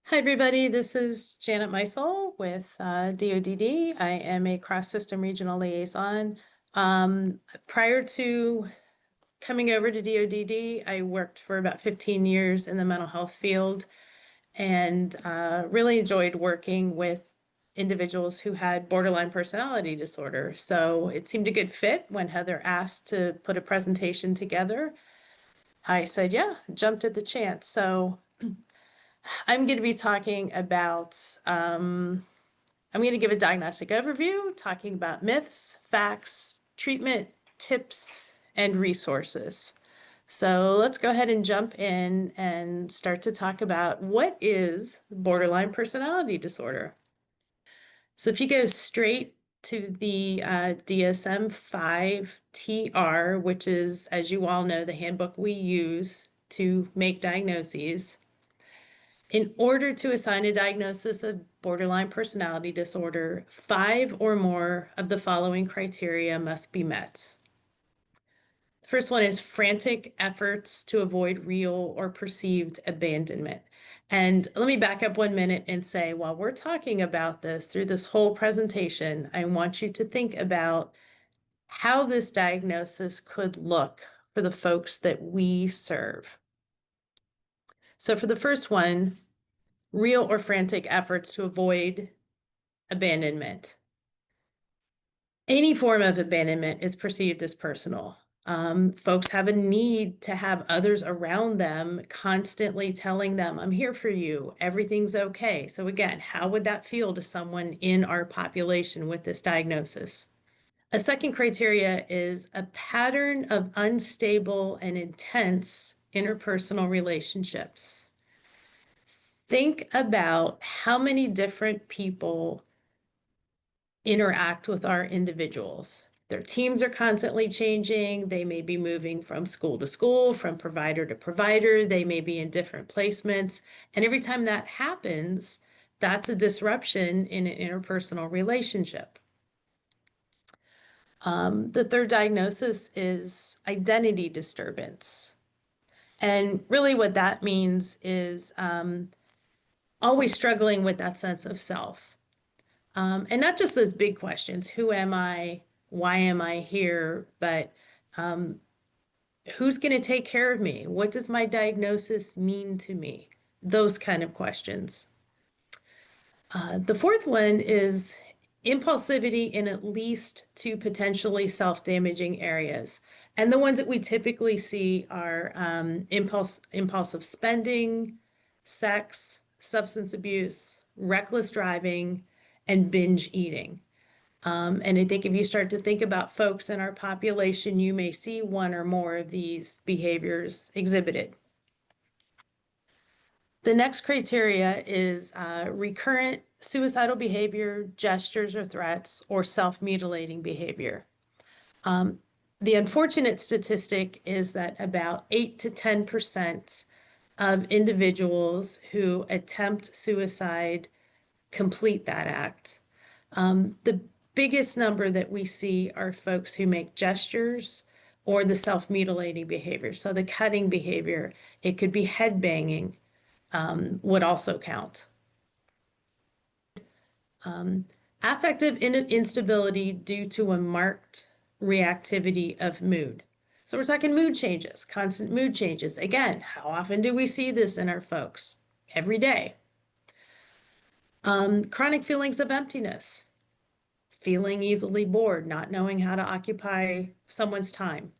Hi, everybody. This is Janet Meisel with DODD. I am a cross-system regional liaison. Prior to coming over to DODD, I worked for about 15 years in the mental health field and really enjoyed working with individuals who had borderline personality disorder. So it seemed a good fit when Heather asked to put a presentation together. I said, yeah, jumped at the chance. So I'm going to be talking about, I'm going to give a diagnostic overview, talking about myths, facts, treatment, tips, and resources. So let's go ahead and jump in and start to talk about what is borderline personality disorder. So if you go straight to the DSM-5 TR, which is, as you all know, the handbook we use to make diagnoses, in order to assign a diagnosis of borderline personality disorder, 5 or more of the following criteria must be met. The first one is frantic efforts to avoid real or perceived abandonment. And let me back up 1 minute and say, while we're talking about this through this whole presentation, I want you to think about how this diagnosis could look for the folks that we serve. So for the first one, real or frantic efforts to avoid abandonment. Any form of abandonment is perceived as personal. Folks have a need to have others around them constantly telling them, I'm here for you, everything's okay. So again, how would that feel to someone in our population with this diagnosis? A second criteria is a pattern of unstable and intense interpersonal relationships. Think about how many different people interact with our individuals. Their teams are constantly changing. They may be moving from school to school, from provider to provider. They may be in different placements. And every time that happens, that's a disruption in an interpersonal relationship. The third diagnosis is identity disturbance. And really what that means is always struggling with that sense of self. And not just those big questions, who am I? Why am I here? But who's going to take care of me? What does my diagnosis mean to me? Those kind of questions. The fourth one is impulsivity in at least 2 potentially self-damaging areas. And the ones that we typically see are impulsive spending, sex, substance abuse, reckless driving, and binge eating. And I think if you start to think about folks in our population, you may see one or more of these behaviors exhibited. The next criteria is recurrent suicidal behavior, gestures or threats, or self-mutilating behavior. The unfortunate statistic is that about 8 to 10% of individuals who attempt suicide complete that act. The biggest number that we see are folks who make gestures or the self-mutilating behavior. So the cutting behavior, it could be head banging, would also count. Affective instability due to a marked reactivity of mood. So we're talking mood changes, constant mood changes. Again, how often do we see this in our folks? Every day. Chronic feelings of emptiness, feeling easily bored, not knowing how to occupy someone's time.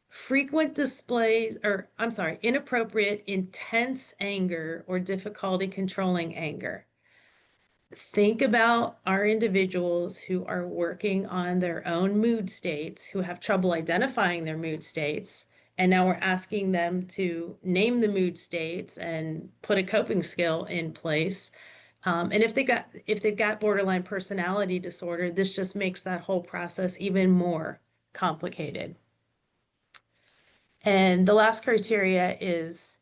Frequent displays, or I'm sorry, inappropriate, intense anger or difficulty controlling anger. Think about our individuals who are working on their own mood states, who have trouble identifying their mood states, and now we're asking them to name the mood states and put a coping skill in place. And if they've got borderline personality disorder, this just makes that whole process even more complicated. And the last criteria is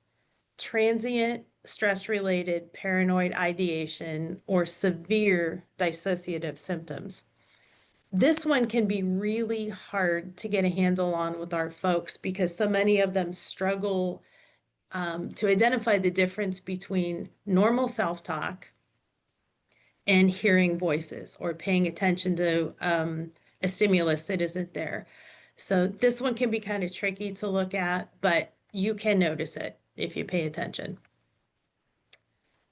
transient stress-related paranoid ideation or severe dissociative symptoms. This one can be really hard to get a handle on with our folks because so many of them struggle to identify the difference between normal self-talk and hearing voices or paying attention to a stimulus that isn't there. So this one can be kind of tricky to look at, but you can notice it if you pay attention.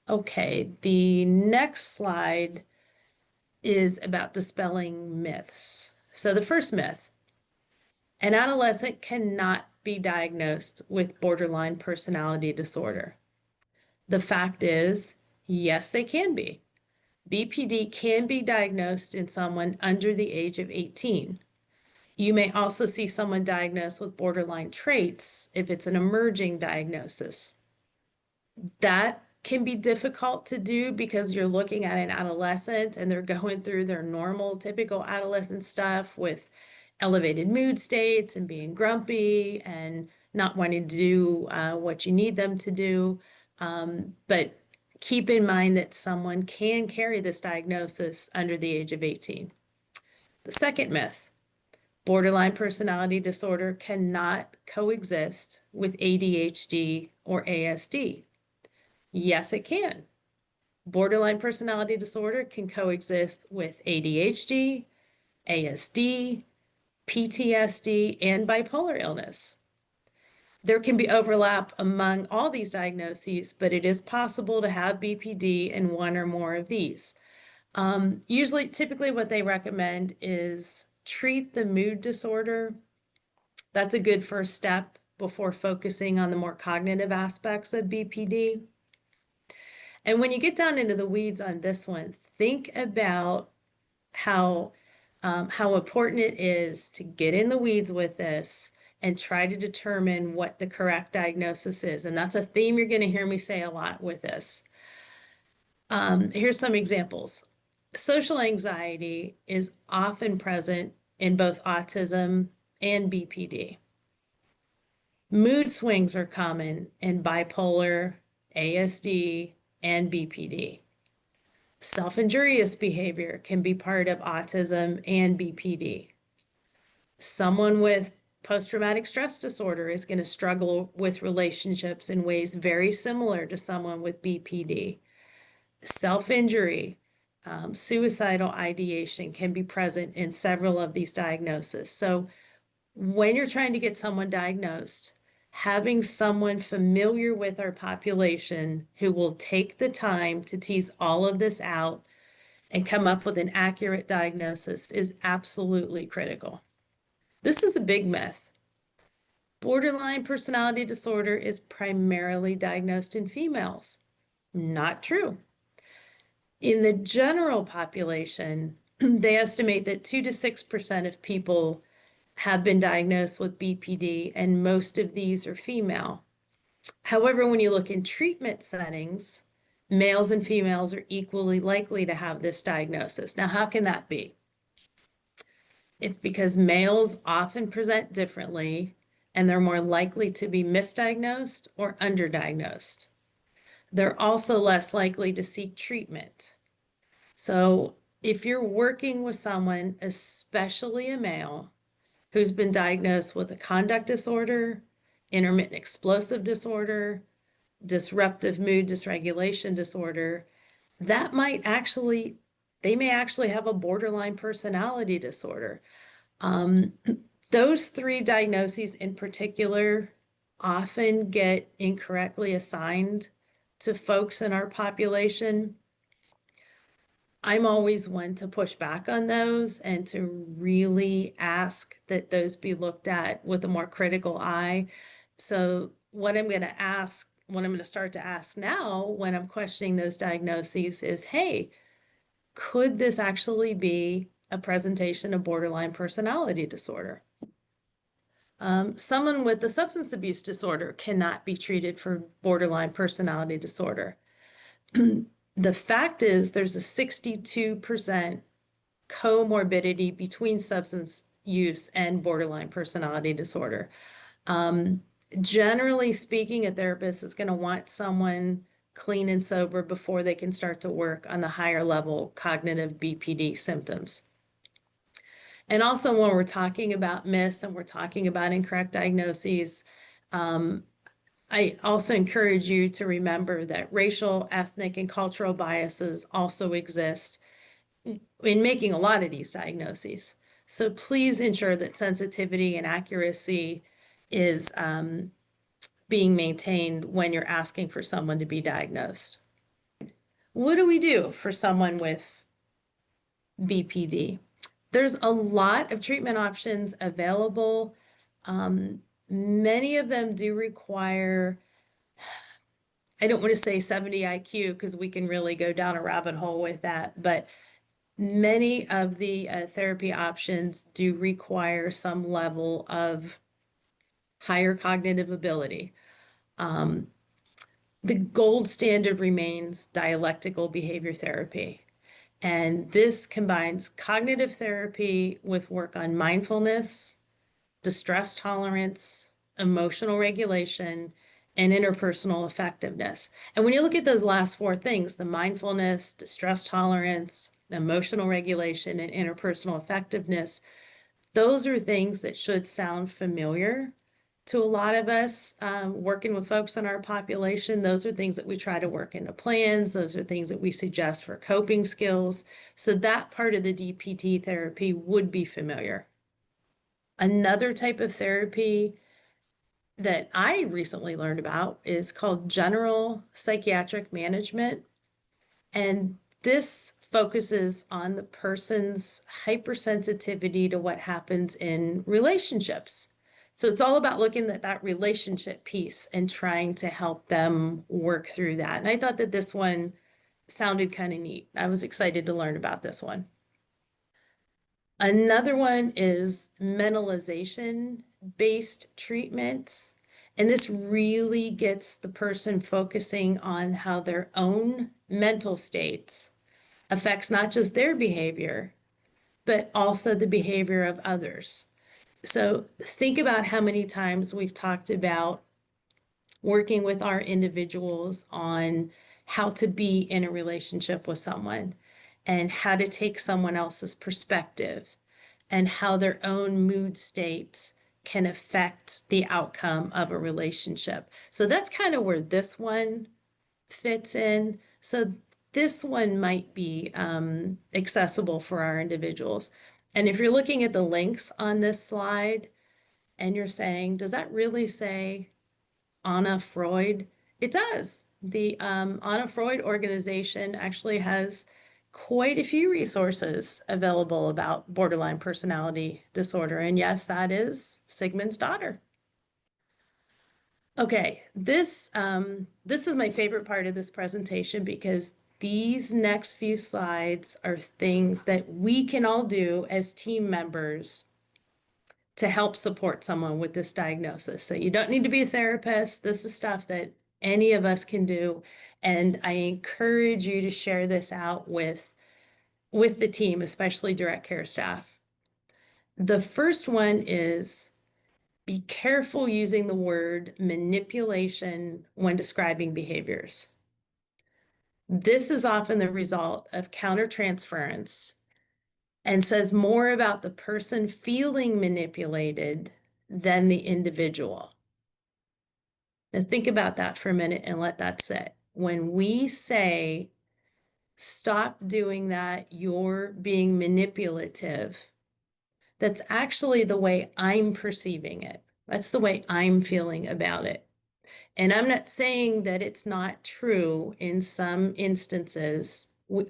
Okay, the next slide is about dispelling myths. So the first myth, an adolescent cannot be diagnosed with borderline personality disorder. The fact is, yes, they can be. BPD can be diagnosed in someone under the age of 18. You may also see someone diagnosed with borderline traits if it's an emerging diagnosis. That can be difficult to do because you're looking at an adolescent and they're going through their normal, typical adolescent stuff with elevated mood states and being grumpy and not wanting to do what you need them to do. But keep in mind that someone can carry this diagnosis under the age of 18. The second myth, borderline personality disorder cannot coexist with ADHD or ASD. Yes, it can. Borderline personality disorder can coexist with ADHD, ASD, PTSD, and bipolar illness. There can be overlap among all these diagnoses, but it is possible to have BPD in one or more of these. Typically what they recommend is treat the mood disorder. That's a good first step before focusing on the more cognitive aspects of BPD. And when you get down into the weeds on this one, think about how important it is to get in the weeds with this and try to determine what the correct diagnosis is. And that's a theme you're going to hear me say a lot with this. Here's some examples. Social anxiety is often present in both autism and BPD. Mood swings are common in bipolar, ASD, and BPD. Self-injurious behavior can be part of autism and BPD. Someone with post-traumatic stress disorder is going to struggle with relationships in ways very similar to someone with BPD. Self-injury, suicidal ideation can be present in several of these diagnoses. So when you're trying to get someone diagnosed, having someone familiar with our population who will take the time to tease all of this out and come up with an accurate diagnosis is absolutely critical. This is a big myth. Borderline personality disorder is primarily diagnosed in females. Not true. In the general population, they estimate that 2 to 6% of people have been diagnosed with BPD, and most of these are female. However, when you look in treatment settings, males and females are equally likely to have this diagnosis. Now, how can that be? It's because males often present differently, and they're more likely to be misdiagnosed or underdiagnosed. They're also less likely to seek treatment. So if you're working with someone, especially a male, who's been diagnosed with a conduct disorder, intermittent explosive disorder, disruptive mood dysregulation disorder, they may actually have a borderline personality disorder. Those three diagnoses in particular often get incorrectly assigned to folks in our population. I'm always one to push back on those and to really ask that those be looked at with a more critical eye. So what I'm going to start to ask now when I'm questioning those diagnoses is, hey, could this actually be a presentation of borderline personality disorder? Someone with a substance abuse disorder cannot be treated for borderline personality disorder. The fact is there's a 62% comorbidity between substance use and borderline personality disorder. Generally speaking, a therapist is going to want someone clean and sober before they can start to work on the higher level cognitive BPD symptoms. And also when we're talking about myths and we're talking about incorrect diagnoses, I also encourage you to remember that racial, ethnic, and cultural biases also exist in making a lot of these diagnoses. So please ensure that sensitivity and accuracy is being maintained when you're asking for someone to be diagnosed. What do we do for someone with BPD? There's a lot of treatment options available. Many of them do require, I don't want to say 70 IQ because we can really go down a rabbit hole with that, but many of the therapy options do require some level of higher cognitive ability. The gold standard remains dialectical behavior therapy. And this combines cognitive therapy with work on mindfulness, distress tolerance, emotional regulation, and interpersonal effectiveness. And when you look at those last four things, the mindfulness, distress tolerance, emotional regulation, and interpersonal effectiveness, those are things that should sound familiar to a lot of us working with folks in our population. Those are things that we try to work into plans. Those are things that we suggest for coping skills. So that part of the DPT therapy would be familiar. Another type of therapy that I recently learned about is called general psychiatric management. And this focuses on the person's hypersensitivity to what happens in relationships. So it's all about looking at that relationship piece and trying to help them work through that. And I thought that this one sounded kind of neat. I was excited to learn about this one. Another one is mentalization-based treatment. And this really gets the person focusing on how their own mental state affects not just their behavior, but also the behavior of others. So think about how many times we've talked about working with our individuals on how to be in a relationship with someone and how to take someone else's perspective and how their own mood states can affect the outcome of a relationship. So that's kind of where this one fits in. So this one might be accessible for our individuals. And if you're looking at the links on this slide and you're saying, does that really say Anna Freud? It does. The Anna Freud organization actually has quite a few resources available about borderline personality disorder. And yes, that is Sigmund's daughter. Okay, this is my favorite part of this presentation because these next few slides are things that we can all do as team members to help support someone with this diagnosis. So you don't need to be a therapist. This is stuff that any of us can do. And I encourage you to share this out with the team, especially direct care staff. The first one is be careful using the word manipulation when describing behaviors. This is often the result of countertransference and says more about the person feeling manipulated than the individual. Now think about that for a minute and let that sit. When we say, stop doing that, you're being manipulative, that's actually the way I'm perceiving it. That's the way I'm feeling about it. And I'm not saying that it's not true in some instances.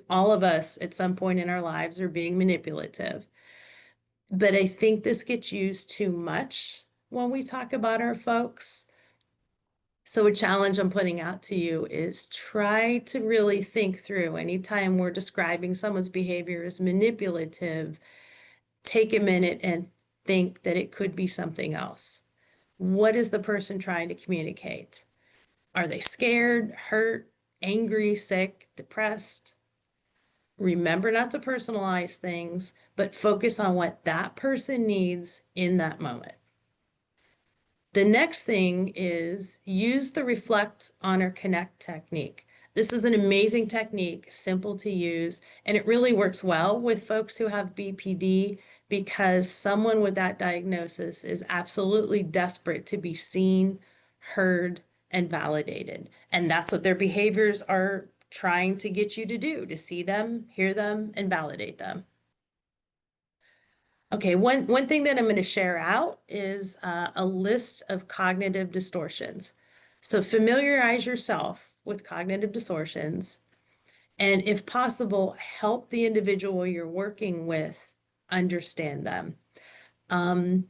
All of us at some point in our lives are being manipulative. But I think this gets used too much when we talk about our folks. So a challenge I'm putting out to you is try to really think through anytime we're describing someone's behavior as manipulative, take a minute and think that it could be something else. What is the person trying to communicate? Are they scared, hurt, angry, sick, depressed? Remember not to personalize things, but focus on what that person needs in that moment. The next thing is use the reflect, honor, connect technique. This is an amazing technique, simple to use, and it really works well with folks who have BPD because someone with that diagnosis is absolutely desperate to be seen, heard, and validated. And that's what their behaviors are trying to get you to do, to see them, hear them, and validate them. Okay, one thing that I'm going to share out is a list of cognitive distortions. So familiarize yourself with cognitive distortions, and if possible, help the individual you're working with understand them. I'm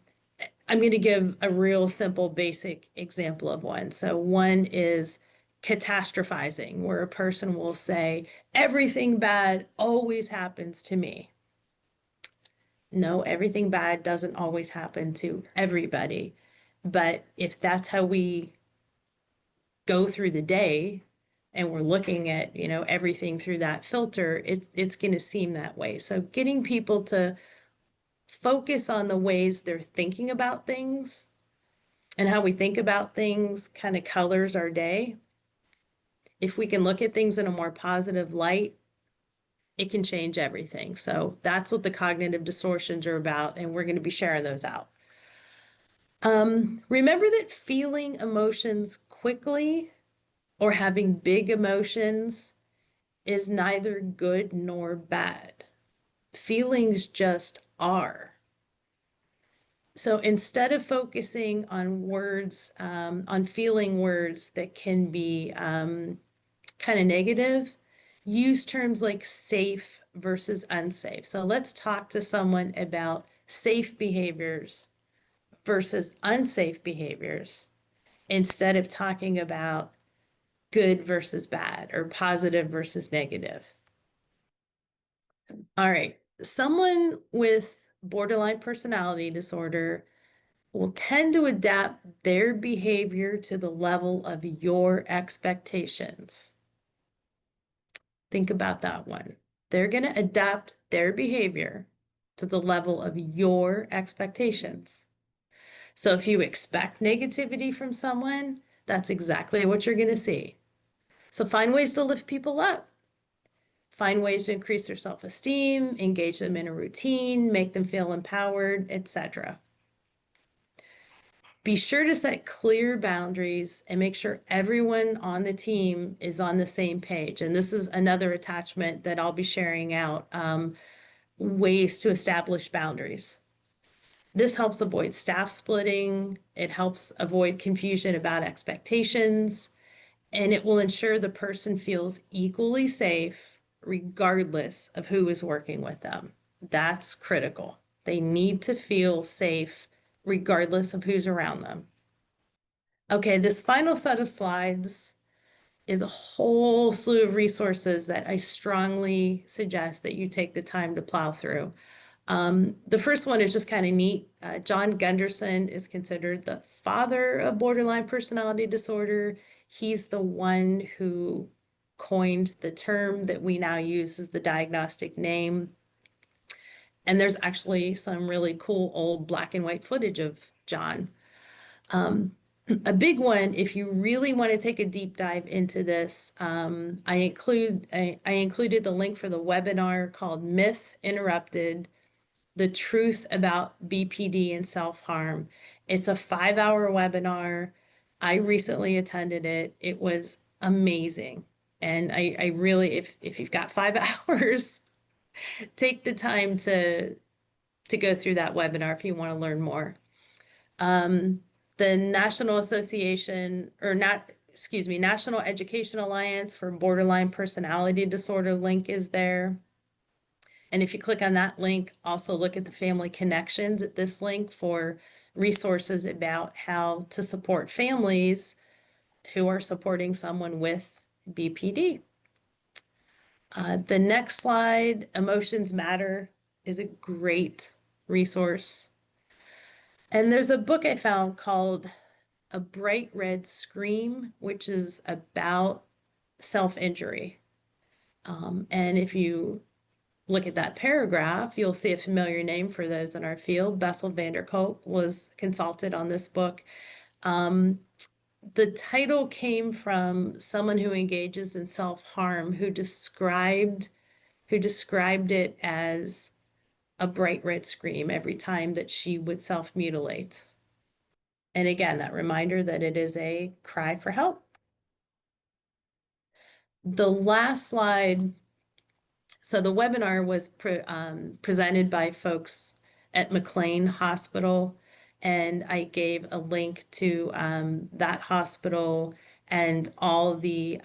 going to give a real simple, basic example of one. So one is catastrophizing, where a person will say, everything bad always happens to me. No, everything bad doesn't always happen to everybody. But if that's how we go through the day and we're looking at, everything through that filter, it's going to seem that way. So getting people to focus on the ways they're thinking about things and how we think about things kind of colors our day. If we can look at things in a more positive light, it can change everything. So that's what the cognitive distortions are about, and we're going to be sharing those out. Remember that feeling emotions quickly or having big emotions is neither good nor bad. Feelings just are. So instead of focusing on words, on feeling words that can be kind of negative, use terms like safe versus unsafe. So let's talk to someone about safe behaviors versus unsafe behaviors instead of talking about good versus bad or positive versus negative. All right. Someone with borderline personality disorder will tend to adapt their behavior to the level of your expectations. Think about that one. They're going to adapt their behavior to the level of your expectations. So if you expect negativity from someone, that's exactly what you're going to see. So find ways to lift people up. Find ways to increase their self-esteem, engage them in a routine, make them feel empowered, etc. Be sure to set clear boundaries and make sure everyone on the team is on the same page. And this is another attachment that I'll be sharing out, ways to establish boundaries. This helps avoid staff splitting. It helps avoid confusion about expectations, and it will ensure the person feels equally safe regardless of who is working with them. That's critical. They need to feel safe regardless of who's around them. Okay, this final set of slides is a whole slew of resources that I strongly suggest that you take the time to plow through. The first one is just kind of neat. John Gunderson is considered the father of borderline personality disorder. He's the one who coined the term that we now use as the diagnostic name. And there's actually some really cool old black and white footage of John. A big one, if you really want to take a deep dive into this, I included the link for the webinar called Myth Interrupted: The Truth About BPD and Self-Harm. It's a 5-hour webinar. I recently attended it. It was amazing. And I really, if you've got 5 hours, take the time to go through that webinar if you want to learn more. The National Association, or not, excuse me, National Education Alliance for Borderline Personality Disorder link is there. And if you click on that link, also look at the Family Connections at this link for resources about how to support families who are supporting someone with BPD. The next slide, Emotions Matter, is a great resource. And there's a book I found called A Bright Red Scream, which is about self-injury. And if you look at that paragraph, you'll see a familiar name for those in our field. Bessel van der Kolk was consulted on this book. The title came from someone who engages in self-harm who described it as a bright red scream every time that she would self-mutilate. And again, that reminder that it is a cry for help. The last slide. So the webinar was presented by folks at McLean Hospital, and I gave a link to that hospital and all the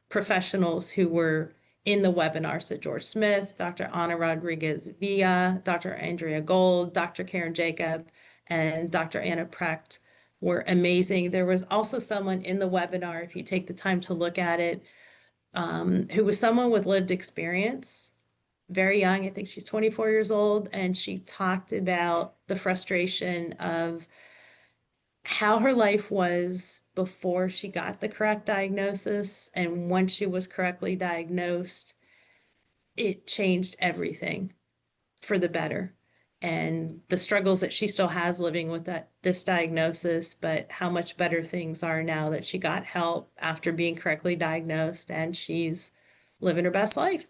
professionals who were in the webinar. So George Smith, Dr. Ana Rodriguez Villa, Dr. Andrea Gold, Dr. Karen Jacob, and Dr. Anna Precht were amazing. There was also someone in the webinar, if you take the time to look at it, who was someone with lived experience, very young. I think she's 24 years old, and she talked about the frustration of how her life was before she got the correct diagnosis. And once she was correctly diagnosed, it changed everything for the better. And the struggles that she still has living with this diagnosis, but how much better things are now that she got help after being correctly diagnosed, and she's living her best life.